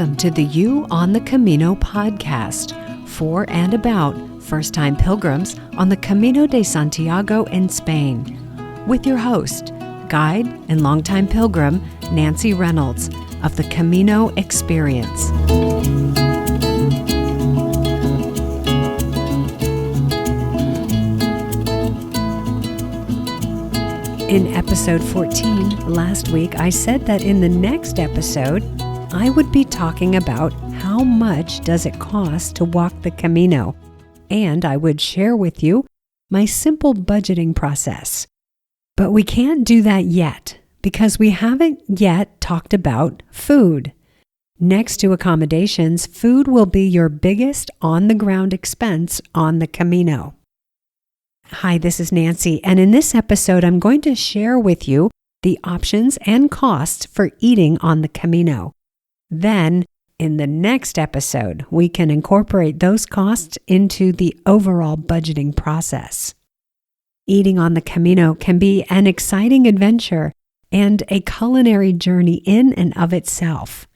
Welcome to the You on the Camino podcast, for and about first-time pilgrims on the Camino de Santiago in Spain, with your host, guide and longtime pilgrim, Nancy Reynolds of the Camino Experience. In episode 14 last week, I said that in the next episode, I would be talking about how much does it cost to walk the Camino, and I would share with you my simple budgeting process. But we can't do that yet because we haven't yet talked about food. Next to accommodations, food will be your biggest on-the-ground expense on the Camino. Hi, this is Nancy, and in this episode, I'm going to share with you the options and costs for eating on the Camino. Then, in the next episode, we can incorporate those costs into the overall budgeting process. Eating on the Camino can be an exciting adventure and a culinary journey in and of itself.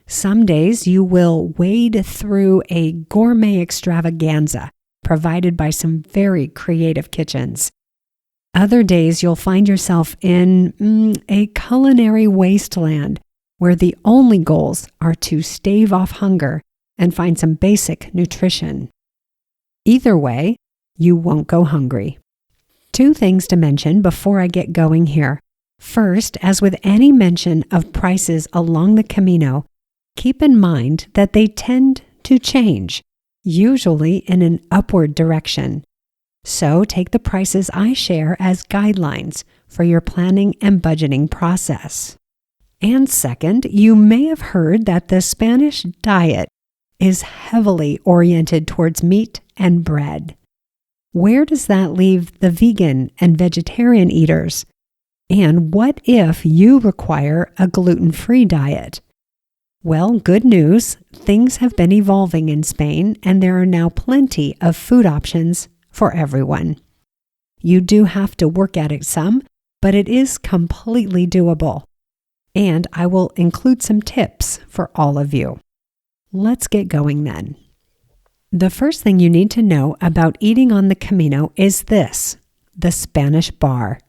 Some days you will wade through a gourmet extravaganza provided by some very creative kitchens. Other days you'll find yourself in a culinary wasteland where the only goals are to stave off hunger and find some basic nutrition. Either way, you won't go hungry. Two things to mention before I get going here. First, as with any mention of prices along the Camino, keep in mind that they tend to change, usually in an upward direction. So take the prices I share as guidelines for your planning and budgeting process. And second, you may have heard that the Spanish diet is heavily oriented towards meat and bread. Where does that leave the vegan and vegetarian eaters? And what if you require a gluten-free diet? Well, good news, things have been evolving in Spain and there are now plenty of food options for everyone. You do have to work at it some, but it is completely doable. And I will include some tips for all of you. Let's get going then. The first thing you need to know about eating on the Camino is this: the Spanish bar.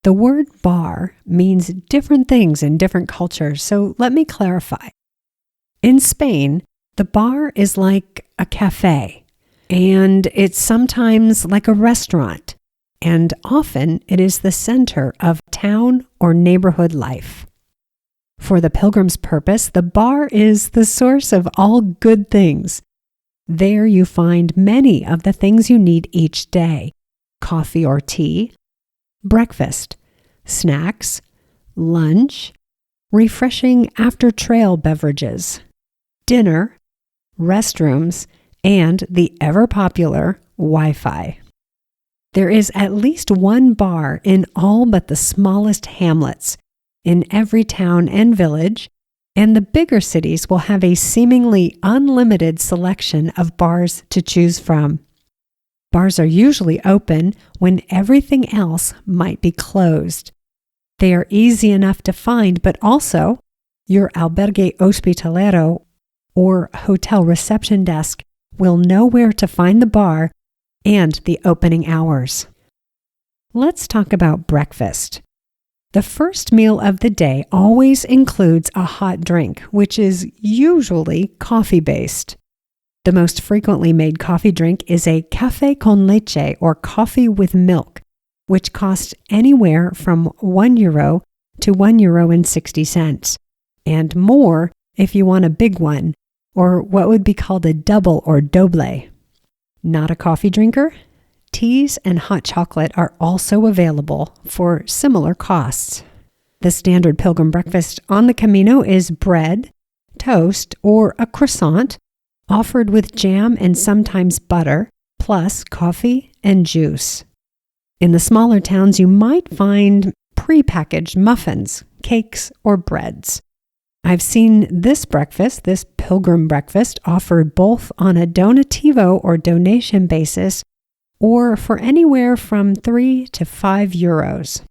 The word bar means different things in different cultures, so let me clarify. In Spain, the bar is like a cafe, and it's sometimes like a restaurant, and often it is the center of town or neighborhood life. For the pilgrim's purpose, the bar is the source of all good things. There you find many of the things you need each day: coffee or tea, breakfast, snacks, lunch, refreshing after-trail beverages, dinner, restrooms, and the ever-popular Wi-Fi. There is at least one bar in all but the smallest hamlets, in every town and village, and the bigger cities will have a seemingly unlimited selection of bars to choose from. Bars are usually open when everything else might be closed. They are easy enough to find, but also your albergue hospitalero or hotel reception desk will know where to find the bar and the opening hours. Let's talk about breakfast. The first meal of the day always includes a hot drink, which is usually coffee-based. The most frequently made coffee drink is a café con leche or coffee with milk, which costs anywhere from €1 to €1.60, and more if you want a big one, or what would be called a double or doble. Not a coffee drinker? Teas and hot chocolate are also available for similar costs. The standard pilgrim breakfast on the Camino is bread, toast, or a croissant, offered with jam and sometimes butter, plus coffee and juice. In the smaller towns, you might find pre-packaged muffins, cakes, or breads. I've seen this pilgrim breakfast, offered both on a donativo or donation basis or for anywhere from €3 to €5.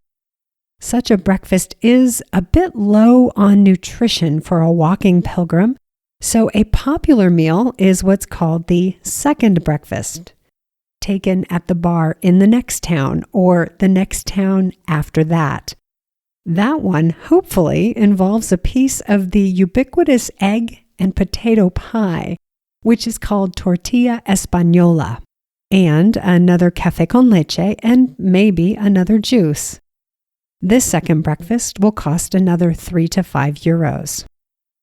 Such a breakfast is a bit low on nutrition for a walking pilgrim, So a popular meal is what's called the second breakfast, taken at the bar in the next town or the next town after that. That one hopefully involves a piece of the ubiquitous egg and potato pie, which is called tortilla española, and another café con leche and maybe another juice. This second breakfast will cost another 3 to 5 euros.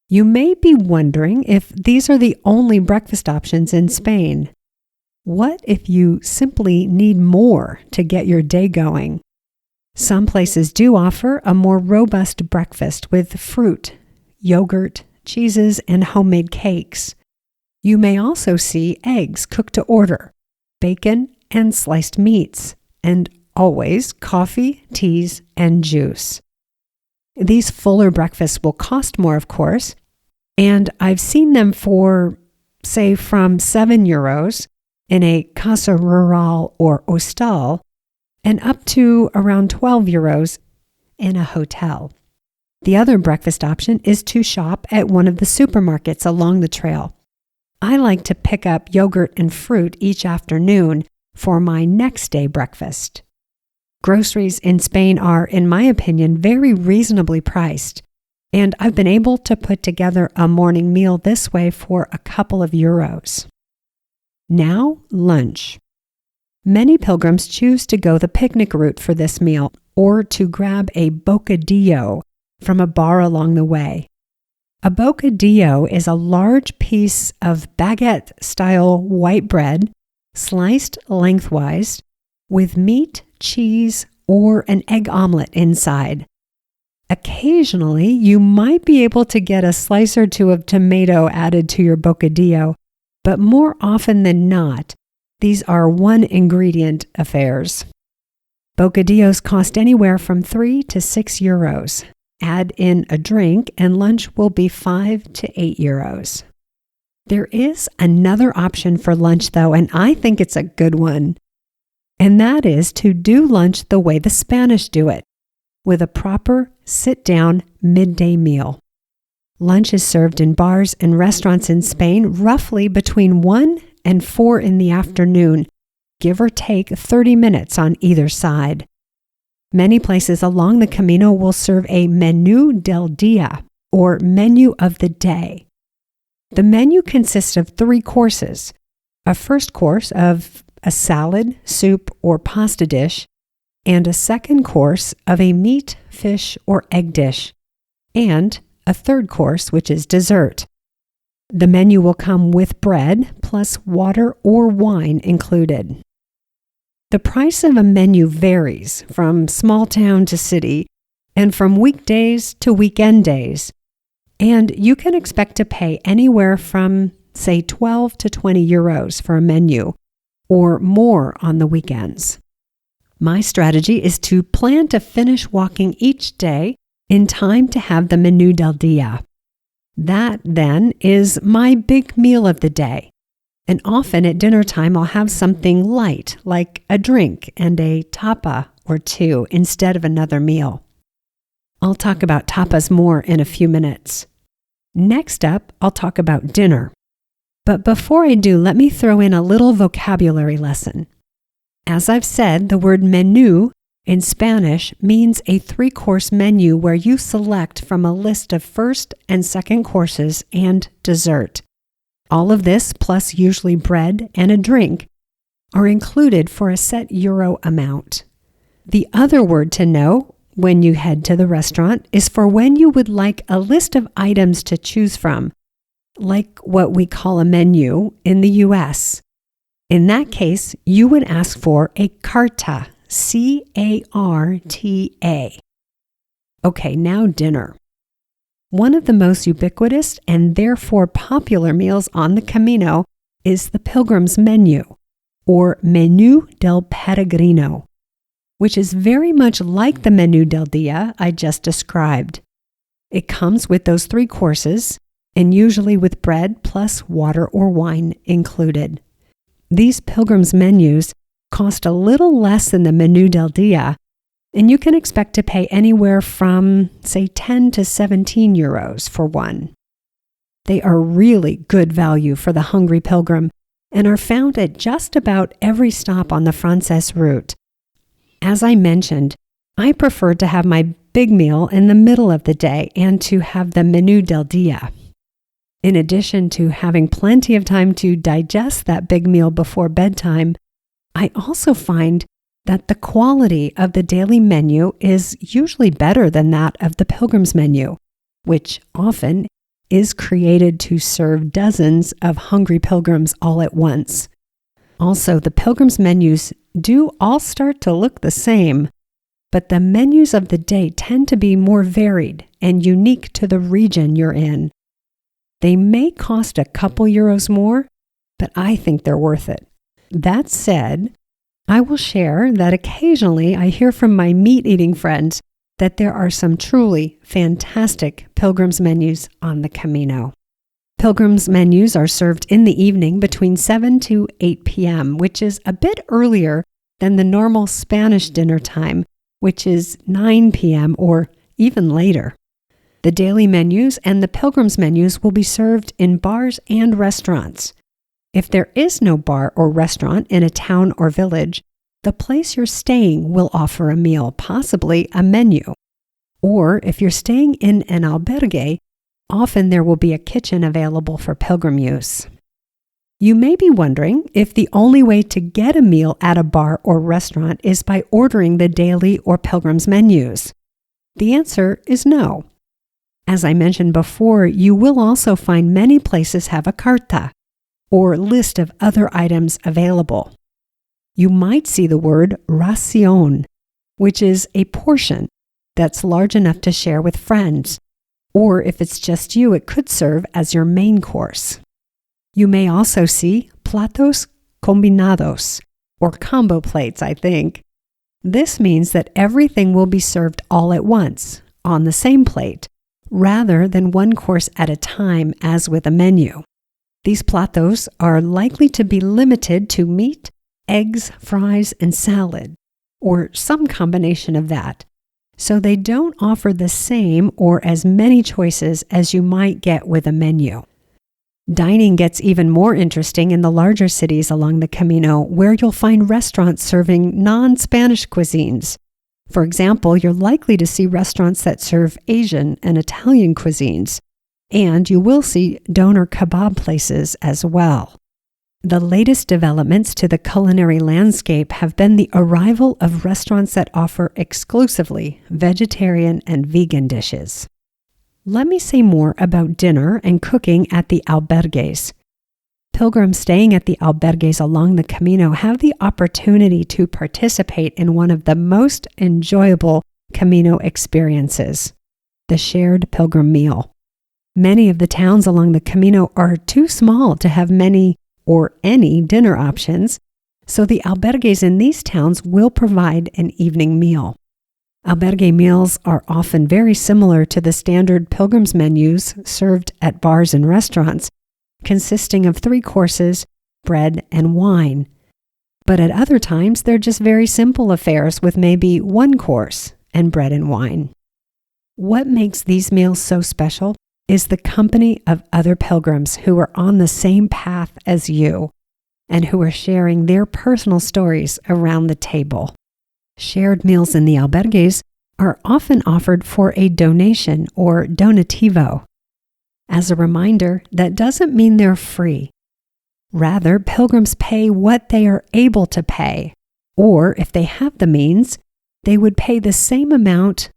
You may be wondering if these are the only breakfast options in Spain. What if you simply need more to get your day going? Some places do offer a more robust breakfast with fruit, yogurt, cheeses, and homemade cakes. You may also see eggs cooked to order, bacon, and sliced meats, and always coffee, teas, and juice. These fuller breakfasts will cost more, of course, and I've seen them for, say, from 7 euros in a casa rural or hostal, and up to around 12 euros in a hotel. The other breakfast option is to shop at one of the supermarkets along the trail. I like to pick up yogurt and fruit each afternoon for my next day breakfast. Groceries in Spain are, in my opinion, very reasonably priced, and I've been able to put together a morning meal this way for a couple of euros. Now, lunch. Many pilgrims choose to go the picnic route for this meal or to grab a bocadillo from a bar along the way. A bocadillo is a large piece of baguette-style white bread, sliced lengthwise, with meat, cheese, or an egg omelet inside. Occasionally, you might be able to get a slice or two of tomato added to your bocadillo, but more often than not, these are one-ingredient affairs. Bocadillos cost anywhere from 3 to 6 euros. Add in a drink and lunch will be 5 to 8 euros. There is another option for lunch though, and I think it's a good one. And that is to do lunch the way the Spanish do it, with a proper sit-down midday meal. Lunch is served in bars and restaurants in Spain roughly between 1 and 4 in the afternoon, give or take 30 minutes on either side. Many places along the Camino will serve a menú del día, or menu of the day. The menu consists of 3 courses, a first course of a salad, soup, or pasta dish, and a second course of a meat, fish, or egg dish, and a third course, which is dessert. The menu will come with bread plus water or wine included. The price of a menu varies from small town to city and from weekdays to weekend days, and you can expect to pay anywhere from, say, 12 to 20 euros for a menu, or more on the weekends. My strategy is to plan to finish walking each day in time to have the menú del día. That, then, is my big meal of the day. And often at dinner time, I'll have something light, like a drink and a tapa or 2 instead of another meal. I'll talk about tapas more in a few minutes. Next up, I'll talk about dinner. But before I do, let me throw in a little vocabulary lesson. As I've said, the word menú in Spanish means a 3-course menu where you select from a list of first and second courses and dessert. All of this, plus usually bread and a drink, are included for a set euro amount. The other word to know when you head to the restaurant is for when you would like a list of items to choose from, like what we call a menu in the US. In that case, you would ask for a carta, C-A-R-T-A. Okay, now dinner. One of the most ubiquitous and therefore popular meals on the Camino is the Pilgrim's Menu, or Menú del Peregrino, which is very much like the Menú del Día I just described. It comes with those 3 courses, and usually with bread plus water or wine included. These Pilgrim's menus cost a little less than the Menú del Día, and you can expect to pay anywhere from, say, 10 to 17 euros for one. They are really good value for the hungry pilgrim and are found at just about every stop on the Frances route. As I mentioned, I prefer to have my big meal in the middle of the day and to have the menú del día. In addition to having plenty of time to digest that big meal before bedtime, I also find that the quality of the daily menu is usually better than that of the pilgrim's menu, which often is created to serve dozens of hungry pilgrims all at once. Also, the pilgrim's menus do all start to look the same, but the menus of the day tend to be more varied and unique to the region you're in. They may cost a couple euros more, but I think they're worth it. That said, I will share that occasionally I hear from my meat-eating friends that there are some truly fantastic pilgrim's menus on the Camino. Pilgrim's menus are served in the evening between 7 to 8 p.m., which is a bit earlier than the normal Spanish dinner time, which is 9 p.m. or even later. The daily menus and the pilgrim's menus will be served in bars and restaurants. If there is no bar or restaurant in a town or village, the place you're staying will offer a meal, possibly a menu. Or if you're staying in an albergue, often there will be a kitchen available for pilgrim use. You may be wondering if the only way to get a meal at a bar or restaurant is by ordering the daily or pilgrim's menus. The answer is no. As I mentioned before, you will also find many places have a carta, or list of other items available. You might see the word ración, which is a portion that's large enough to share with friends, or if it's just you, it could serve as your main course. You may also see platos combinados, or combo plates, I think. This means that everything will be served all at once, on the same plate, rather than one course at a time as with a menu. These platos are likely to be limited to meat, eggs, fries, and salad, or some combination of that, so they don't offer the same or as many choices as you might get with a menu. Dining gets even more interesting in the larger cities along the Camino, where you'll find restaurants serving non-Spanish cuisines. For example, you're likely to see restaurants that serve Asian and Italian cuisines, and you will see doner kebab places as well. The latest developments to the culinary landscape have been the arrival of restaurants that offer exclusively vegetarian and vegan dishes. Let me say more about dinner and cooking at the albergues. Pilgrims staying at the albergues along the Camino have the opportunity to participate in one of the most enjoyable Camino experiences, the shared pilgrim meal. Many of the towns along the Camino are too small to have many or any dinner options, so the albergues in these towns will provide an evening meal. Albergue meals are often very similar to the standard pilgrim's menus served at bars and restaurants, consisting of 3 courses, bread, and wine. But at other times, they're just very simple affairs with maybe 1 course and bread and wine. What makes these meals so special is the company of other pilgrims who are on the same path as you and who are sharing their personal stories around the table. Shared meals in the albergues are often offered for a donation or donativo. As a reminder, that doesn't mean they're free. Rather, pilgrims pay what they are able to pay, or if they have the means, they would pay the same amount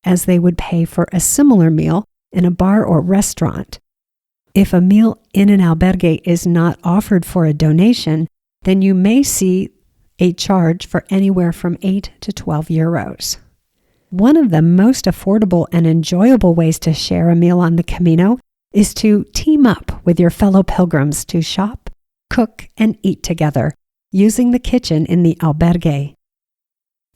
as they would pay for a similar meal in a bar or restaurant. If a meal in an albergue is not offered for a donation, then you may see a charge for anywhere from 8 to 12 euros. One of the most affordable and enjoyable ways to share a meal on the Camino is to team up with your fellow pilgrims to shop, cook, and eat together, using the kitchen in the albergue.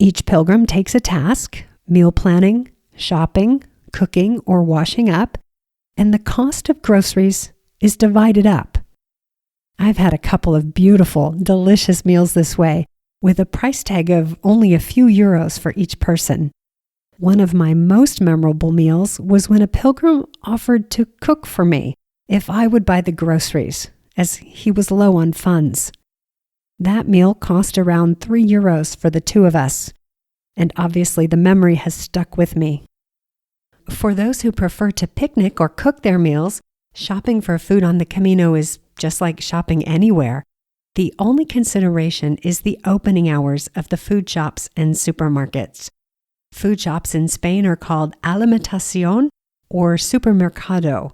Each pilgrim takes a task, meal planning, shopping, cooking, or washing up, and the cost of groceries is divided up. I've had a couple of beautiful, delicious meals this way, with a price tag of only a few euros for each person. One of my most memorable meals was when a pilgrim offered to cook for me if I would buy the groceries, as he was low on funds. That meal cost around €3 for the two of us, and obviously the memory has stuck with me. For those who prefer to picnic or cook their meals, shopping for food on the Camino is just like shopping anywhere. The only consideration is the opening hours of the food shops and supermarkets. Food shops in Spain are called alimentación or supermercado.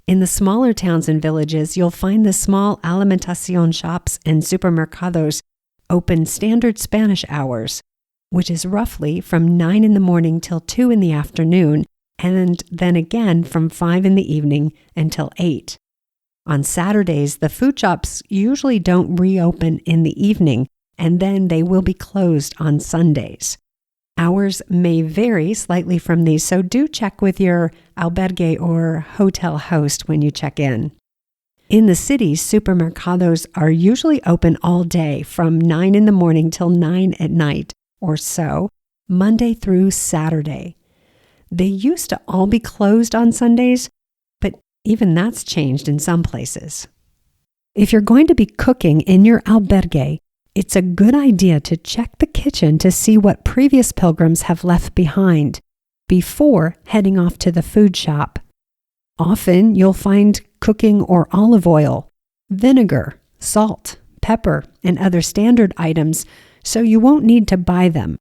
In the smaller towns and villages, you'll find the small alimentación shops and supermercados open standard Spanish hours, which is roughly from 9 in the morning till 2 in the afternoon, and then again from 5 in the evening until 8. On Saturdays, the food shops usually don't reopen in the evening, and then they will be closed on Sundays. Hours may vary slightly from these, so do check with your albergue or hotel host when you check in. In the cities, supermercados are usually open all day from 9 in the morning till 9 at night or so, Monday through Saturday. They used to all be closed on Sundays, but even that's changed in some places. If you're going to be cooking in your albergue, it's a good idea to check the kitchen to see what previous pilgrims have left behind before heading off to the food shop. Often you'll find cooking or olive oil, vinegar, salt, pepper, and other standard items, so you won't need to buy them.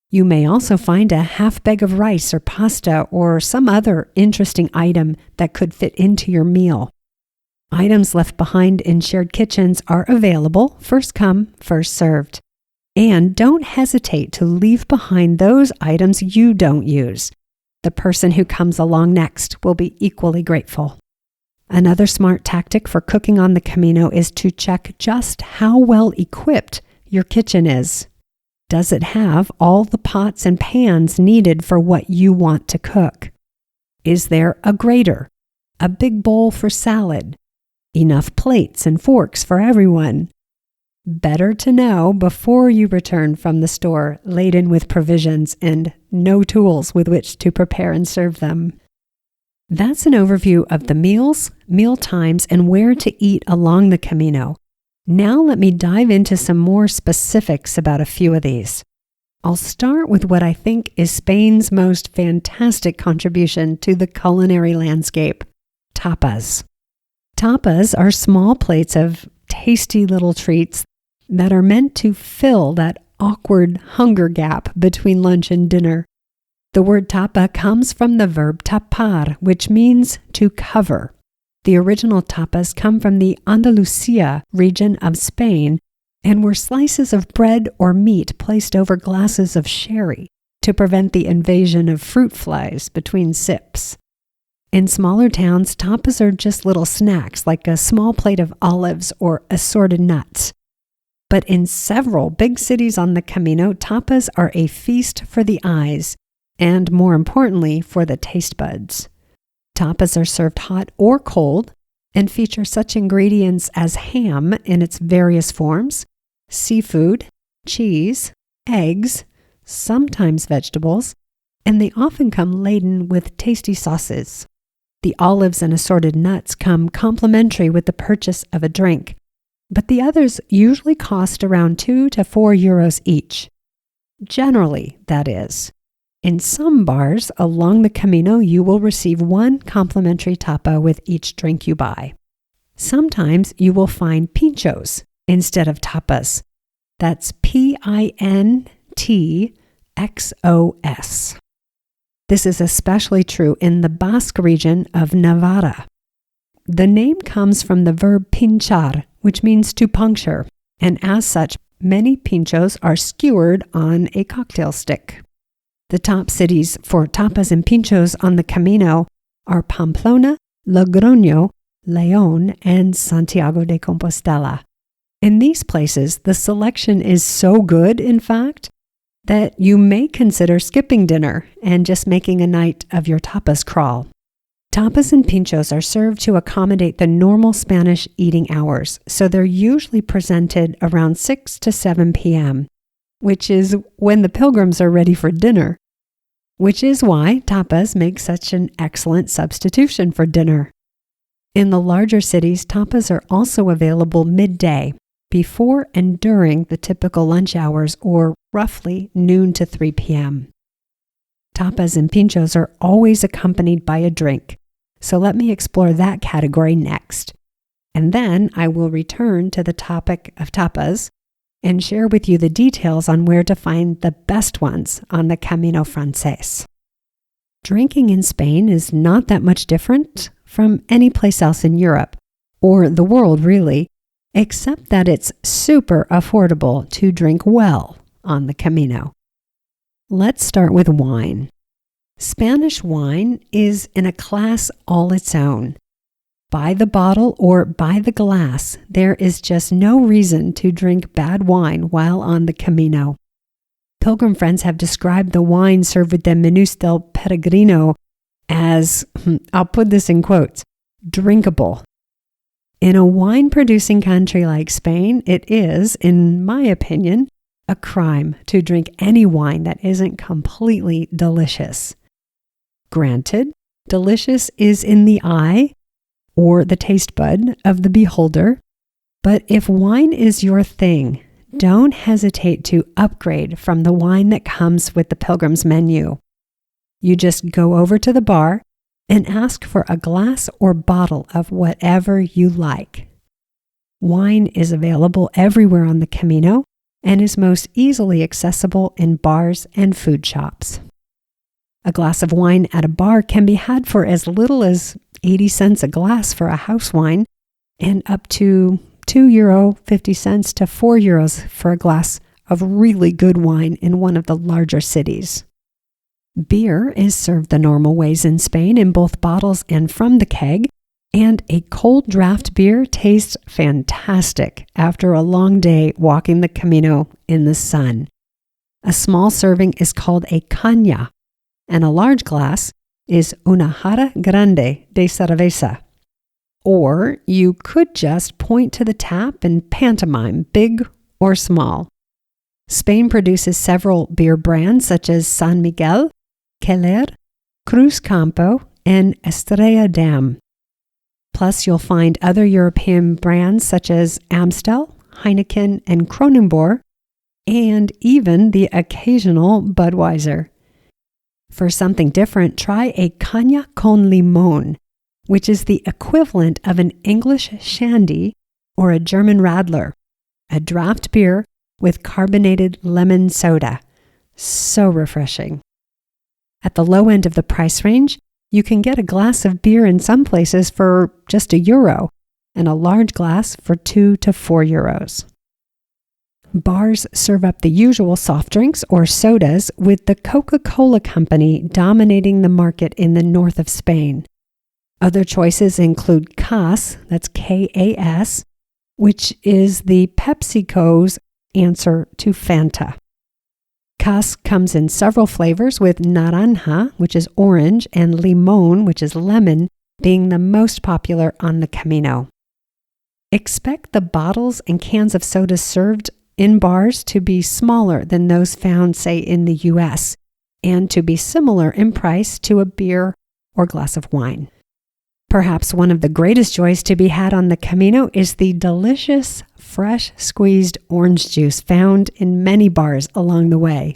You may also find a half bag of rice or pasta or some other interesting item that could fit into your meal. Items left behind in shared kitchens are available, first come, first served. And don't hesitate to leave behind those items you don't use. The person who comes along next will be equally grateful. Another smart tactic for cooking on the Camino is to check just how well equipped your kitchen is. Does it have all the pots and pans needed for what you want to cook? Is there a grater, a big bowl for salad, enough plates and forks for everyone? Better to know before you return from the store laden with provisions and no tools with which to prepare and serve them. That's an overview of the meals, meal times, and where to eat along the Camino. Now let me dive into some more specifics about a few of these. I'll start with what I think is Spain's most fantastic contribution to the culinary landscape: tapas. Tapas are small plates of tasty little treats that are meant to fill that awkward hunger gap between lunch and dinner. The word tapa comes from the verb tapar, which means to cover. The original tapas come from the Andalusia region of Spain and were slices of bread or meat placed over glasses of sherry to prevent the invasion of fruit flies between sips. In smaller towns, tapas are just little snacks like a small plate of olives or assorted nuts. But in several big cities on the Camino, tapas are a feast for the eyes and, more importantly, for the taste buds. Tapas are served hot or cold and feature such ingredients as ham in its various forms, seafood, cheese, eggs, sometimes vegetables, and they often come laden with tasty sauces. The olives and assorted nuts come complimentary with the purchase of a drink, but the others usually cost around €2 to €4 each. Generally, that is. In some bars along the Camino, you will receive one complimentary tapa with each drink you buy. Sometimes you will find pinchos instead of tapas. That's PINTXOS. This is especially true in the Basque region of Navarra. The name comes from the verb pinchar, which means to puncture, and as such, many pinchos are skewered on a cocktail stick. The top cities for tapas and pinchos on the Camino are Pamplona, Logroño, León, and Santiago de Compostela. In these places, the selection is so good, in fact, that you may consider skipping dinner and just making a night of your tapas crawl. Tapas and pinchos are served to accommodate the normal Spanish eating hours, so they're usually presented around 6 to 7 p.m., which is when the pilgrims are ready for dinner, which is why tapas make such an excellent substitution for dinner. In the larger cities, tapas are also available midday, before and during the typical lunch hours, or roughly noon to 3 p.m. Tapas and pinchos are always accompanied by a drink, so let me explore that category next. And then I will return to the topic of tapas and share with you the details on where to find the best ones on the Camino Frances. Drinking in Spain is not that much different from any place else in Europe, or the world really, except that it's super affordable to drink well on the Camino. Let's start with wine. Spanish wine is in a class all its own. By the bottle or by the glass, there is just no reason to drink bad wine while on the Camino. Pilgrim friends have described the wine served with the Menús del Peregrino as, I'll put this in quotes, drinkable. In a wine-producing country like Spain, it is, in my opinion, a crime to drink any wine that isn't completely delicious. Granted, delicious is in the eye or the taste bud of the beholder, but if wine is your thing, don't hesitate to upgrade from the wine that comes with the Pilgrim's menu. You just go over to the bar and ask for a glass or bottle of whatever you like. Wine is available everywhere on the Camino and is most easily accessible in bars and food shops. A glass of wine at a bar can be had for as little as 80 cents a glass for a house wine and up to €2.50 to €4 for a glass of really good wine in one of the larger cities. Beer is served the normal ways in Spain in both bottles and from the keg, and a cold draft beer tastes fantastic after a long day walking the Camino in the sun. A small serving is called a caña, and a large glass is una jarra grande de cerveza. Or you could just point to the tap and pantomime, big or small. Spain produces several beer brands such as San Miguel, Keller, Cruz Campo, and Estrella Damm. Plus, you'll find other European brands such as Amstel, Heineken, and Kronenbourg, and even the occasional Budweiser. For something different, try a caña con limón, which is the equivalent of an English shandy or a German Radler, a draft beer with carbonated lemon soda. So refreshing. At the low end of the price range, you can get a glass of beer in some places for just €1 and a large glass for €2 to €4. Bars serve up the usual soft drinks or sodas, with the Coca-Cola company dominating the market in the north of Spain. Other choices include Cas, that's K-A-S, which is the PepsiCo's answer to Fanta. Cas comes in several flavors, with naranja, which is orange, and limón, which is lemon, being the most popular on the Camino. Expect the bottles and cans of soda served in bars to be smaller than those found, say, in the U.S., and to be similar in price to a beer or glass of wine. Perhaps one of the greatest joys to be had on the Camino is the delicious, fresh squeezed orange juice found in many bars along the way.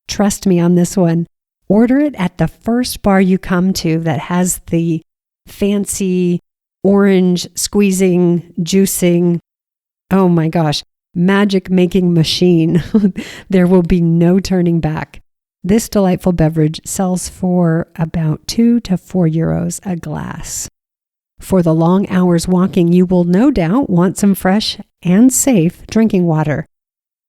Trust me on this one. Order it at the first bar you come to that has the fancy orange squeezing, juicing, oh my gosh, magic making machine. There will be no turning back. This delightful beverage sells for about €2 to €4 a glass. For the long hours walking, you will no doubt want some fresh and safe drinking water.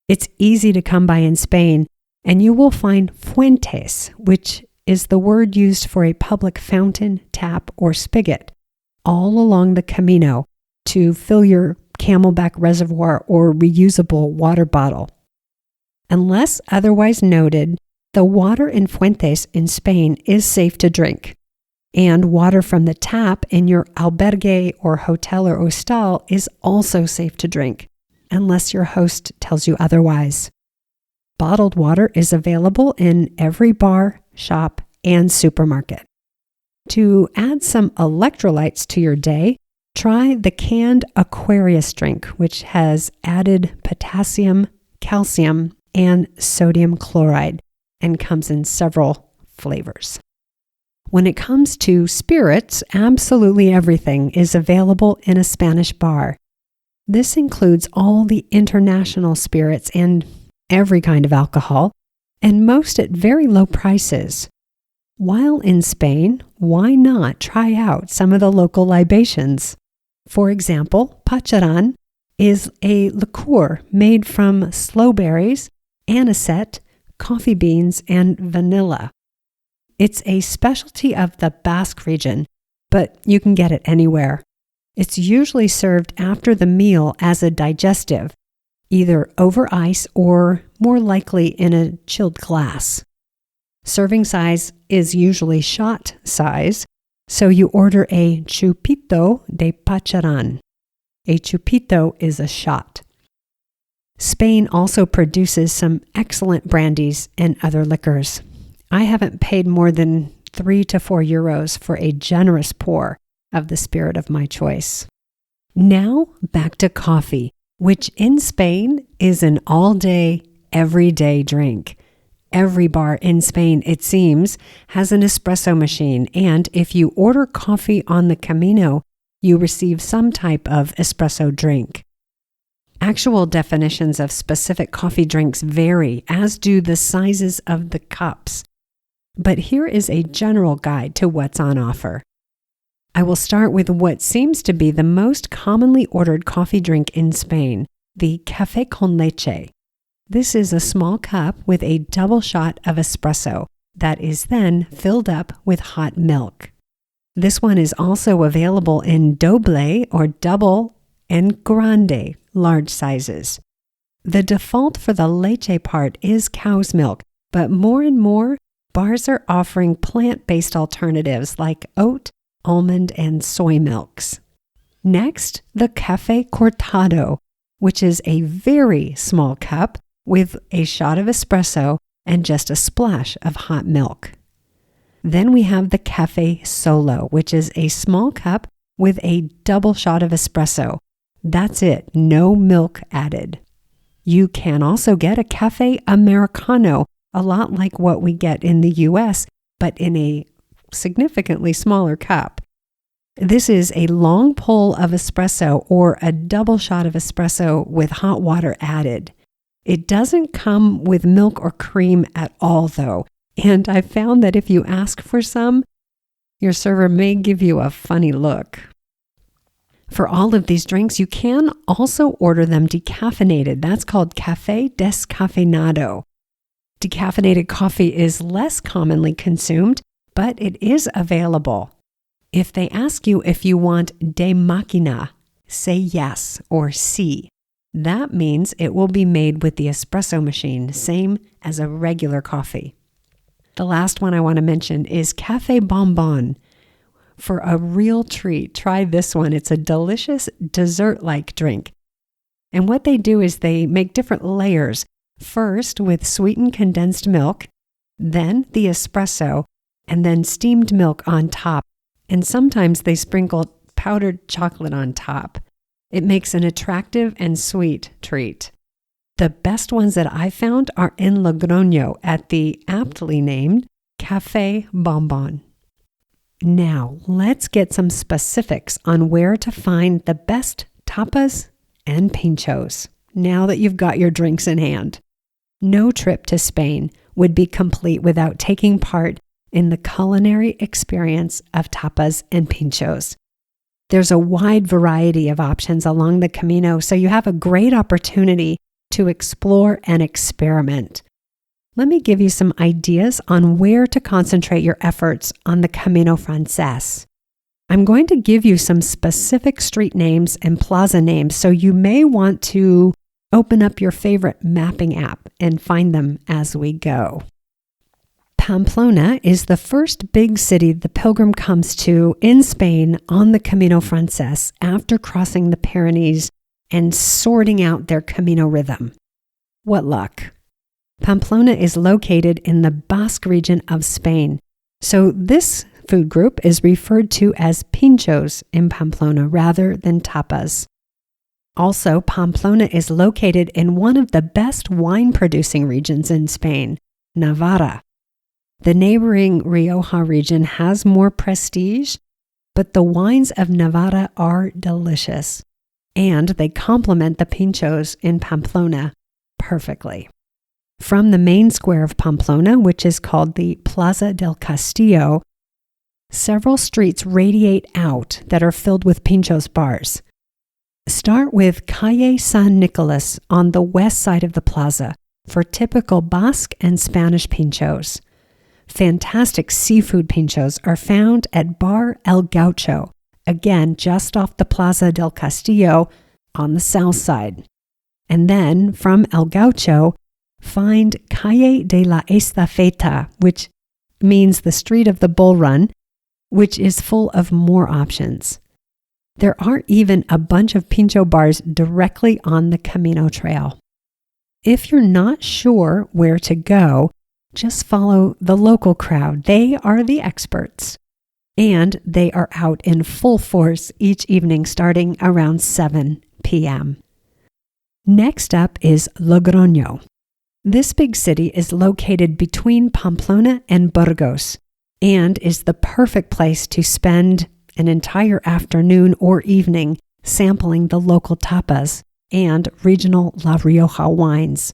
It's easy to come by in Spain, and you will find fuentes, which is the word used for a public fountain, tap, or spigot, all along the Camino to fill your Camelback reservoir or reusable water bottle. Unless otherwise noted, the water in fuentes in Spain is safe to drink, and water from the tap in your albergue or hotel or hostal is also safe to drink, unless your host tells you otherwise. Bottled water is available in every bar, shop, and supermarket. To add some electrolytes to your day, try the canned Aquarius drink, which has added potassium, calcium, and sodium chloride and comes in several flavors. When it comes to spirits, absolutely everything is available in a Spanish bar. This includes all the international spirits and every kind of alcohol, and most at very low prices. While in Spain, why not try out some of the local libations? For example, pacharan is a liqueur made from sloe berries, anisette, coffee beans, and vanilla. It's a specialty of the Basque region, but you can get it anywhere. It's usually served after the meal as a digestive, either over ice or more likely in a chilled glass. Serving size is usually shot size, so you order a chupito de pacharan. A chupito is a shot. Spain also produces some excellent brandies and other liquors. I haven't paid more than 3 to 4 euros for a generous pour of the spirit of my choice. Now back to coffee, which in Spain is an all-day, everyday drink. Every bar in Spain, it seems, has an espresso machine, and if you order coffee on the Camino, you receive some type of espresso drink. Actual definitions of specific coffee drinks vary, as do the sizes of the cups. But here is a general guide to what's on offer. I will start with what seems to be the most commonly ordered coffee drink in Spain, the café con leche. This is a small cup with a double shot of espresso that is then filled up with hot milk. This one is also available in doble or double and grande, large sizes. The default for the leche part is cow's milk, but more and more bars are offering plant-based alternatives like oat, almond, and soy milks. Next, the café cortado, which is a very small cup with a shot of espresso and just a splash of hot milk. Then we have the café solo, which is a small cup with a double shot of espresso. That's it, no milk added. You can also get a café americano, a lot like what we get in the US, but in a significantly smaller cup. This is a long pull of espresso or a double shot of espresso with hot water added. It doesn't come with milk or cream at all, though, and I found that if you ask for some, your server may give you a funny look. For all of these drinks, you can also order them decaffeinated. That's called café descafeinado. Decaffeinated coffee is less commonly consumed, but it is available. If they ask you if you want de máquina, say yes or sí. That means it will be made with the espresso machine, same as a regular coffee. The last one I want to mention is Café Bonbon. For a real treat, try this one. It's a delicious dessert-like drink. And what they do is they make different layers, first with sweetened condensed milk, then the espresso, and then steamed milk on top. And sometimes they sprinkle powdered chocolate on top. It makes an attractive and sweet treat. The best ones that I found are in Logroño at the aptly named Café Bonbon. Now, let's get some specifics on where to find the best tapas and pinchos, now that you've got your drinks in hand. No trip to Spain would be complete without taking part in the culinary experience of tapas and pinchos. There's a wide variety of options along the Camino, so you have a great opportunity to explore and experiment. Let me give you some ideas on where to concentrate your efforts on the Camino Francés. I'm going to give you some specific street names and plaza names, so you may want to open up your favorite mapping app and find them as we go. Pamplona is the first big city the pilgrim comes to in Spain on the Camino Francés after crossing the Pyrenees and sorting out their Camino rhythm. What luck! Pamplona is located in the Basque region of Spain, so this food group is referred to as pinchos in Pamplona rather than tapas. Also, Pamplona is located in one of the best wine-producing regions in Spain, Navarra. The neighboring Rioja region has more prestige, but the wines of Navarra are delicious, and they complement the pinchos in Pamplona perfectly. From the main square of Pamplona, which is called the Plaza del Castillo, several streets radiate out that are filled with pinchos bars. Start with Calle San Nicolas on the west side of the plaza for typical Basque and Spanish pinchos. Fantastic seafood pinchos are found at Bar El Gaucho, again just off the Plaza del Castillo on the south side. And then from El Gaucho, find Calle de la Estafeta, which means the street of the bull run, which is full of more options. There are even a bunch of pincho bars directly on the Camino Trail. If you're not sure where to go, just follow the local crowd. They are the experts. And they are out in full force each evening starting around 7 p.m. Next up is Logroño. This big city is located between Pamplona and Burgos and is the perfect place to spend an entire afternoon or evening sampling the local tapas and regional La Rioja wines.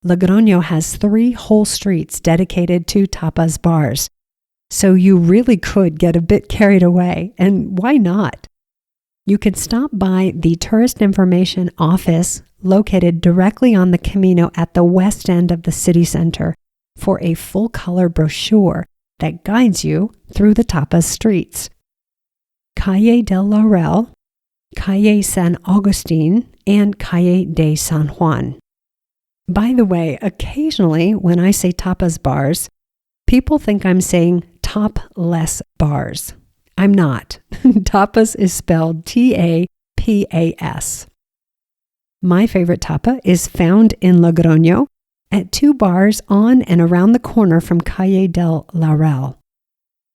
Logroño has 3 whole streets dedicated to tapas bars, so you really could get a bit carried away, and why not? You can stop by the Tourist Information Office located directly on the Camino at the west end of the city center for a full-color brochure that guides you through the tapas streets. Calle del Laurel, Calle San Agustin, and Calle de San Juan. By the way, occasionally when I say tapas bars, people think I'm saying topless bars. I'm not. Tapas is spelled T-A-P-A-S. My favorite tapa is found in Logroño at 2 bars on and around the corner from Calle del Laurel.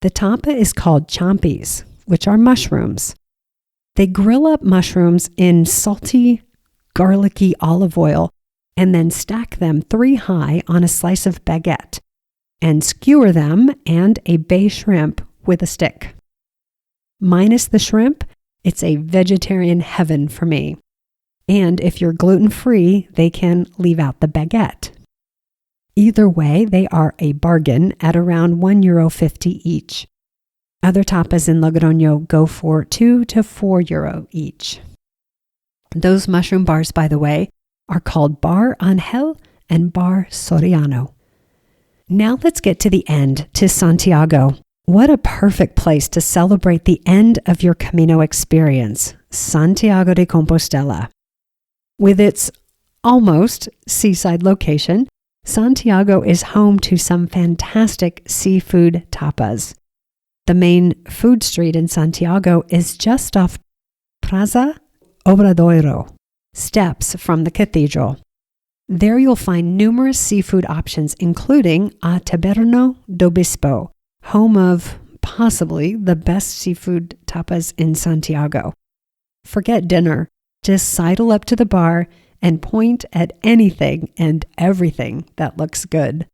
The tapa is called champis, which are mushrooms. They grill up mushrooms in salty, garlicky olive oil and then stack them 3 high on a slice of baguette and skewer them and a bay shrimp with a stick. Minus the shrimp, it's a vegetarian heaven for me. And if you're gluten-free, they can leave out the baguette. Either way, they are a bargain at around €1.50 each. Other tapas in Logroño go for €2 to €4 each. Those mushroom bars, by the way, are called Bar Angel and Bar Soriano. Now let's get to the end, to Santiago. What a perfect place to celebrate the end of your Camino experience, Santiago de Compostela. With its almost seaside location, Santiago is home to some fantastic seafood tapas. The main food street in Santiago is just off Plaza Obradoiro, steps from the cathedral. There you'll find numerous seafood options, including a Taberno do Bispo, home of possibly the best seafood tapas in Santiago. Forget dinner. Just sidle up to the bar and point at anything and everything that looks good.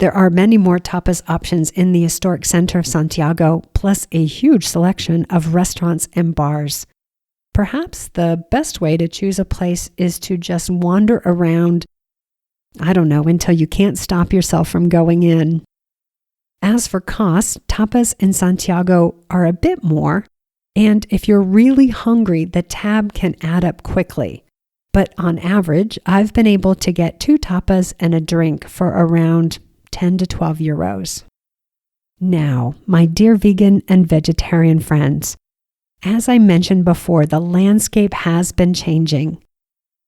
There are many more tapas options in the historic center of Santiago, plus a huge selection of restaurants and bars. Perhaps the best way to choose a place is to just wander around, until you can't stop yourself from going in. As for cost, tapas in Santiago are a bit more, and if you're really hungry, the tab can add up quickly. But on average, I've been able to get 2 tapas and a drink for around 10 to 12 euros. Now, my dear vegan and vegetarian friends, as I mentioned before, the landscape has been changing.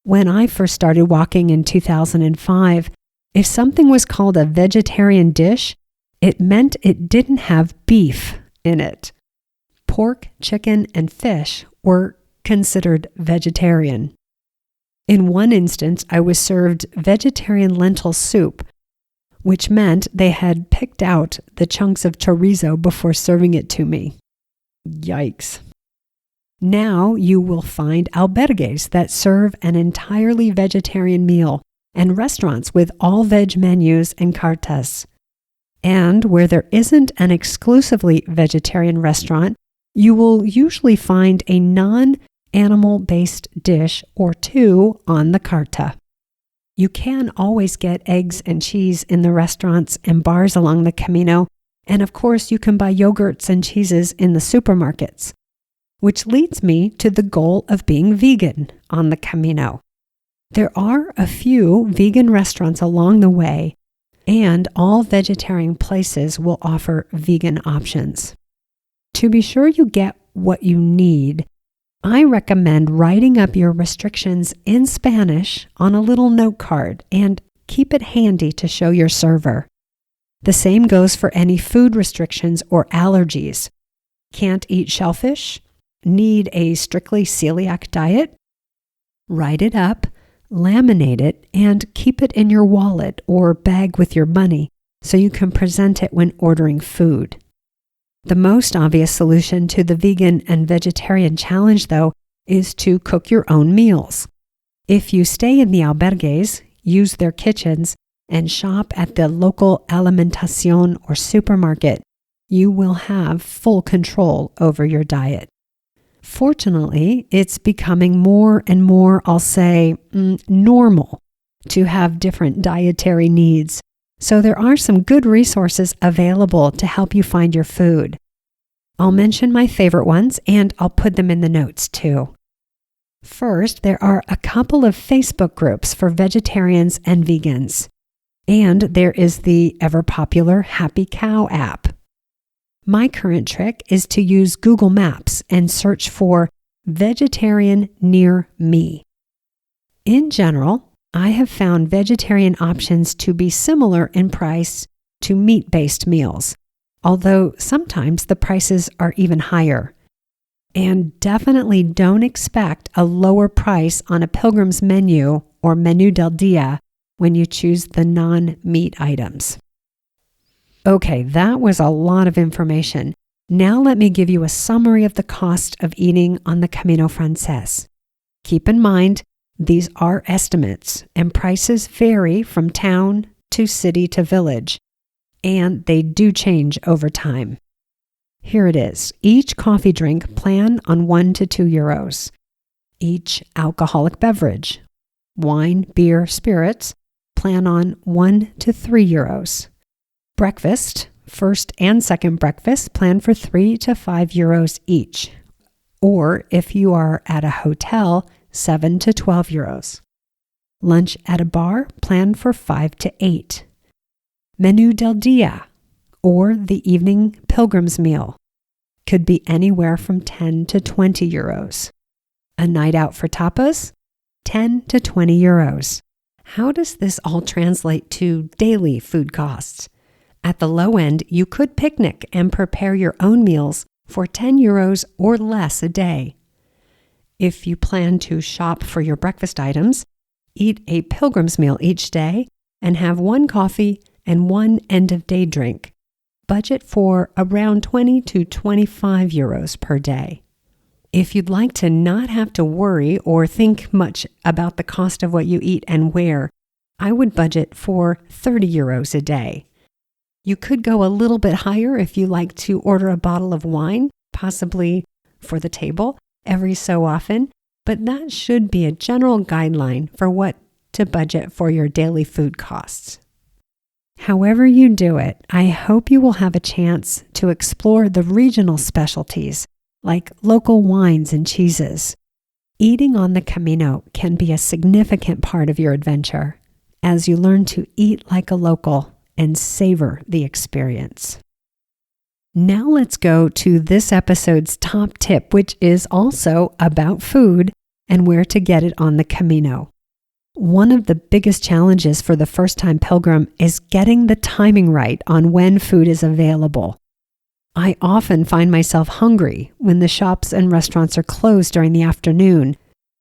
When I first started walking in 2005, if something was called a vegetarian dish, it meant it didn't have beef in it. Pork, chicken, and fish were considered vegetarian. In one instance, I was served vegetarian lentil soup, which meant they had picked out the chunks of chorizo before serving it to me. Yikes. Now you will find albergues that serve an entirely vegetarian meal and restaurants with all veg menus and cartas. And where there isn't an exclusively vegetarian restaurant, you will usually find a non-animal-based dish or two on the carta. You can always get eggs and cheese in the restaurants and bars along the Camino, and of course you can buy yogurts and cheeses in the supermarkets, which leads me to the goal of being vegan on the Camino. There are a few vegan restaurants along the way, and all vegetarian places will offer vegan options. To be sure you get what you need, I recommend writing up your restrictions in Spanish on a little note card and keep it handy to show your server. The same goes for any food restrictions or allergies. Can't eat shellfish? Need a strictly celiac diet? Write it up, laminate it, and keep it in your wallet or bag with your money so you can present it when ordering food. The most obvious solution to the vegan and vegetarian challenge, though, is to cook your own meals. If you stay in the albergues, use their kitchens, and shop at the local alimentación or supermarket, you will have full control over your diet. Fortunately, it's becoming more and more, I'll say, normal to have different dietary needs. So there are some good resources available to help you find your food. I'll mention my favorite ones and I'll put them in the notes too. First, there are a couple of Facebook groups for vegetarians and vegans. And there is the ever-popular Happy Cow app. My current trick is to use Google Maps and search for vegetarian near me. In general, I have found vegetarian options to be similar in price to meat-based meals, although sometimes the prices are even higher. And definitely don't expect a lower price on a pilgrim's menu or menu del dia when you choose the non-meat items. Okay, that was a lot of information. Now let me give you a summary of the cost of eating on the Camino Frances. Keep in mind, these are estimates, and prices vary from town to city to village, and they do change over time. Here it is. Each coffee drink, plan on 1 to 2 euros. Each alcoholic beverage, wine, beer, spirits, plan on 1 to 3 euros. Breakfast, first and second breakfast, plan for 3 to 5 euros each. Or if you are at a hotel, 7 to 12 euros. Lunch at a bar, plan for 5 to 8. Menu del dia, or the evening pilgrim's meal, could be anywhere from 10 to 20 euros. A night out for tapas, 10 to 20 euros. How does this all translate to daily food costs? At the low end, you could picnic and prepare your own meals for 10 euros or less a day. If you plan to shop for your breakfast items, eat a pilgrim's meal each day and have 1 coffee and 1 end-of-day drink. Budget for around 20 to 25 euros per day. If you'd like to not have to worry or think much about the cost of what you eat and where, I would budget for 30 euros a day. You could go a little bit higher if you like to order a bottle of wine, possibly for the table, every so often, but that should be a general guideline for what to budget for your daily food costs. However you do it, I hope you will have a chance to explore the regional specialties like local wines and cheeses. Eating on the Camino can be a significant part of your adventure as you learn to eat like a local and savor the experience. Now let's go to this episode's top tip, which is also about food and where to get it on the Camino. One of the biggest challenges for the first-time pilgrim is getting the timing right on when food is available. I often find myself hungry when the shops and restaurants are closed during the afternoon,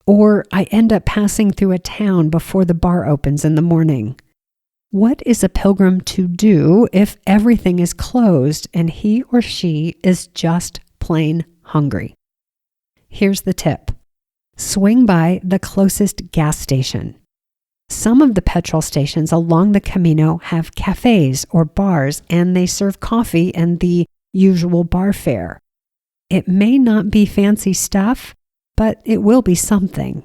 or I end up passing through a town before the bar opens in the morning. What is a pilgrim to do if everything is closed and he or she is just plain hungry? Here's the tip. Swing by the closest gas station. Some of the petrol stations along the Camino have cafes or bars, and they serve coffee and the usual bar fare. It may not be fancy stuff, but it will be something.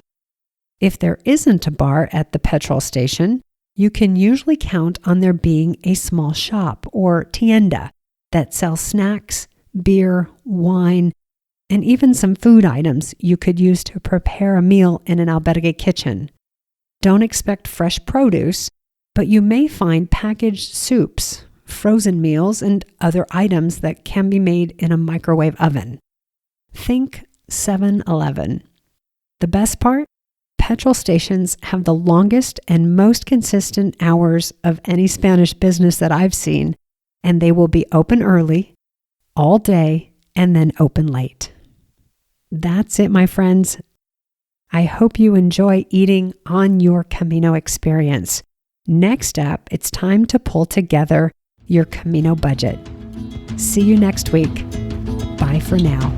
If there isn't a bar at the petrol station, you can usually count on there being a small shop or tienda that sells snacks, beer, wine, and even some food items you could use to prepare a meal in an albergue kitchen. Don't expect fresh produce, but you may find packaged soups, frozen meals, and other items that can be made in a microwave oven. Think 7-Eleven. The best part? Petrol stations have the longest and most consistent hours of any Spanish business that I've seen, and they will be open early, all day, and then open late. That's it, my friends. I hope you enjoy eating on your Camino experience. Next up, it's time to pull together your Camino budget. See you next week. Bye for now.